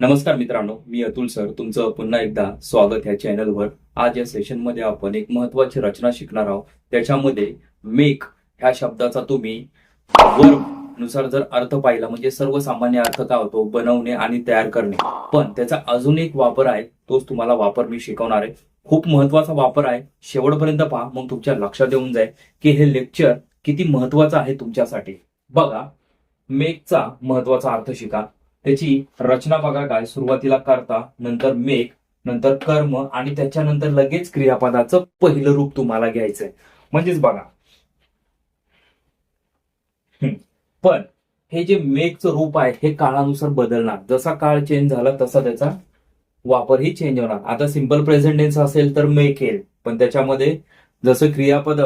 नमस्कार मित्रांनो, मी अतुल सर तुमचं पुन्हा एकदा स्वागत ह्या चॅनलवर. आज या सेशनमध्ये आपण एक महत्वाची रचना शिकणार आहोत. त्याच्यामध्ये मेक ह्या शब्दाचा तुम्ही वर्ब नुसार जर अर्थ पाहिला म्हणजे सर्वसामान्य अर्थ काय होतो, बनवणे आणि तयार करणे. पण त्याचा अजून एक वापर आहे, तोच तुम्हाला वापर मी शिकवणार आहे. खूप महत्वाचा वापर आहे. शेवटपर्यंत पहा, मग तुमच्या लक्षात येऊन जाईल की हे लेक्चर किती महत्वाचं आहे तुमच्यासाठी. बघा, मेकचा महत्वाचा अर्थ शिका. त्याची रचना बघा काय, सुरुवातीला करता, नंतर मेक, नंतर कर्म आणि त्याच्यानंतर लगेच क्रियापदाचं पहिलं रूप तुम्हाला घ्यायचंय. म्हणजेच बघा, पण हे जे मेकचं रूप आहे हे काळानुसार बदलणार. जसा काळ चेंज झाला तसा त्याचा वापरही चेंज होणार. आता सिंपल प्रेझेंट टेन्स असेल तर मेक येईल, पण त्याच्यामध्ये जसं क्रियापद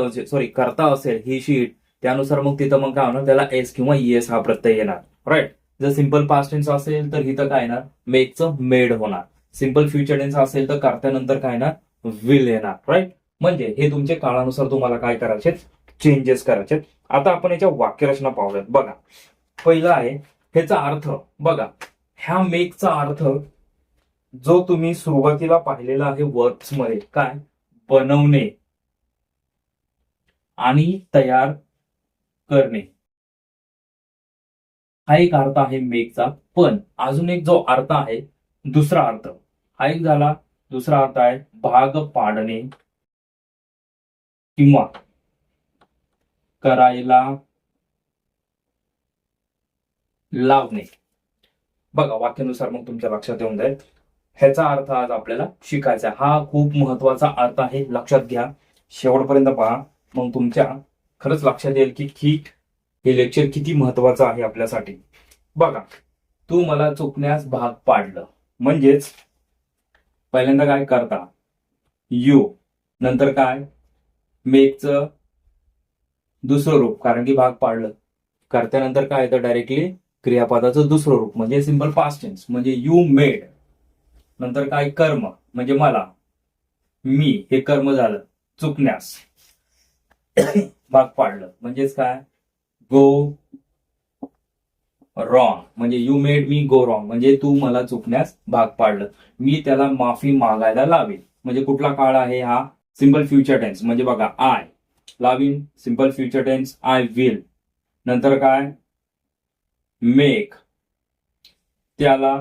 करता असेल ही शीट, त्यानुसार मग तिथं मग काय होणार, त्याला एस किंवा ईएस हा प्रत्यय येणार. राईट. जर सिंपल पास्ट टेन्स असेल तर इथं काय येणार, मेकचं मेड होणार. सिंपल फ्युचर टेन्स असेल तर करत्यानंतर काय येणार, विल येणार. राईट. म्हणजे हे तुमचे काळानुसार तुम्हाला काय करायचे, चेंजेस करायचे. आता आपण याच्या वाक्यरचना पाहूयात. बघा, पहिला आहे ह्याचा अर्थ. बघा, ह्या मेकचा अर्थ जो तुम्ही सुरुवातीला पाहिलेला आहे वर्ब्स मध्ये, काय, बनवणे आणि तयार करणे, हा एक अर्थ आहे मेकचा. पण अजून एक जो अर्थ आहे, दुसरा अर्थ, हा एक झाला. दुसरा अर्थ आहे भाग पाडणे किंवा करायला लावणे. बघा, वाक्यानुसार मग तुमच्या लक्षात येऊन जाईल. ह्याचा अर्थ आज आपल्याला शिकायचा. हा खूप महत्वाचा अर्थ आहे, लक्षात घ्या. शेवटपर्यंत पहा, मग तुमच्या खरंच लक्षात येईल की हे लेक्चर किती महत्वाचं आहे आपल्यासाठी. बघा, तू मला चुकण्यास भाग पाडलं. म्हणजेच पहिल्यांदा काय करता, यू, नंतर काय, मेकचं दुसरं रूप, कारण की भाग पाडलं. करत्यानंतर काय येतं, डायरेक्टली क्रियापदाचं दुसरं रूप म्हणजे सिंपल पास्ट टेन्स, म्हणजे यू मेड. नंतर काय, कर्म म्हणजे मला, मी, हे कर्म झालं. चुकण्यास, भाग पाडलं म्हणजेच काय, गो रॉंग, म्हणजे you made me go wrong, म्हणजे तू मला चुकण्यास भाग पाडलं. मी त्याला माफी मागायला लावेल. म्हणजे कुठला काळ आहे हा, सिंपल फ्युचर टेन्स. म्हणजे बघा, आय लावीन, simple future tense I will. नंतर काय, मेक, त्याला,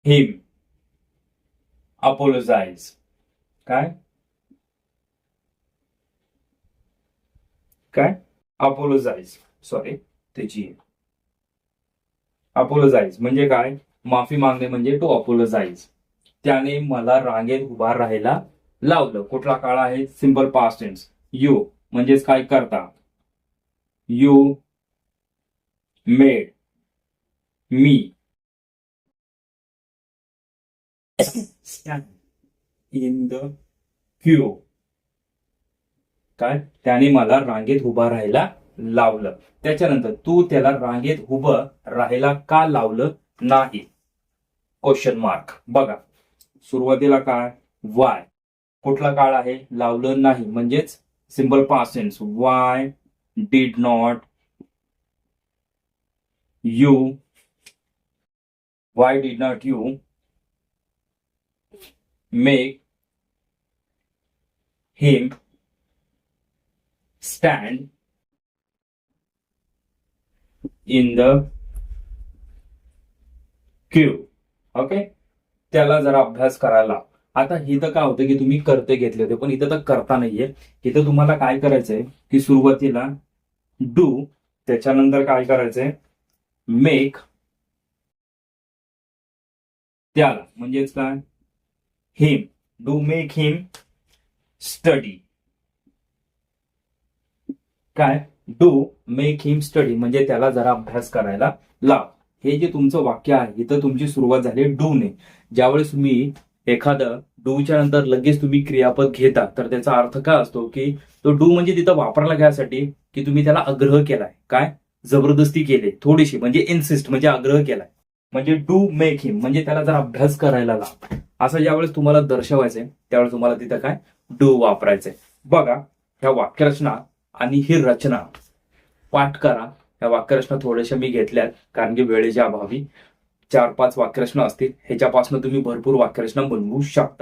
हिम, अपोलोजाइज, काय काय अपोलोजाइज, सॉरी त्याची अपोलोजाइज म्हणजे काय, माफी मागणे, म्हणजे टू अपोलोजाइज. त्याने मला रांगेत उभा राहायला लावलं. कुठला काळ आहे, सिंपल पास्ट टेन्स. यू म्हणजेच काय, करता, you made me in the Q, काय, त्याने मला रांगेत उभा राहायला लावलं. त्याच्यानंतर तू त्याला रांगेत उभं राहायला का लावलं नाही, क्वेश्चन मार्क. बघा, सुरुवातीला काय, वाय, कुठला काळ आहे, लावलं नाही, म्हणजेच simple past tense. Why did not you, why did not you make him stand in the queue. Okay, त्याला जरा अभ्यास करायला. आता इथं काय होतं की तुम्ही करते घेतले होते, पण इथं तर करता नाहीये. इथं तुम्हाला काय करायचंय की सुरुवातीला डू, त्याच्यानंतर काय करायचंय, मेक, त्याला म्हणजेच काय, हिम, डू मेक हिम स्टडी, काय, डू मेक हिम स्टडी म्हणजे त्याला जरा अभ्यास करायला लाव. हे जे तुमचं वाक्य आहे, इथं तुमची सुरुवात झाली डू ने. ज्यावेळेस तुम्ही एखादं डूच्या नंतर लगेच तुम्ही क्रियापद घेता, तर त्याचा अर्थ काय असतो की तो डू म्हणजे तिथं वापरला घ्यासाठी की तुम्ही त्याला आग्रह केलाय, काय, जबरदस्ती केली थोडीशी, म्हणजे इन्सिस्ट म्हणजे आग्रह केलाय. म्हणजे डू मेक हिम म्हणजे त्याला जरा अभ्यास करायला लाव. असं ज्यावेळेस तुम्हाला दर्शवायचंय त्यावेळेस तुम्हाला तिथं काय, डू वापरायचंय. बघा, ह्या वाक्यरचना आणि ही रचना पाठ करा. या वाक्यरचना थोड्याशा मी घेतल्यात कारण की वेळेच्या अभावी. 4-5 वाक्यरचना असतील, ह्याच्यापासून तुम्ही भरपूर वाक्यरचना बनवू शकता.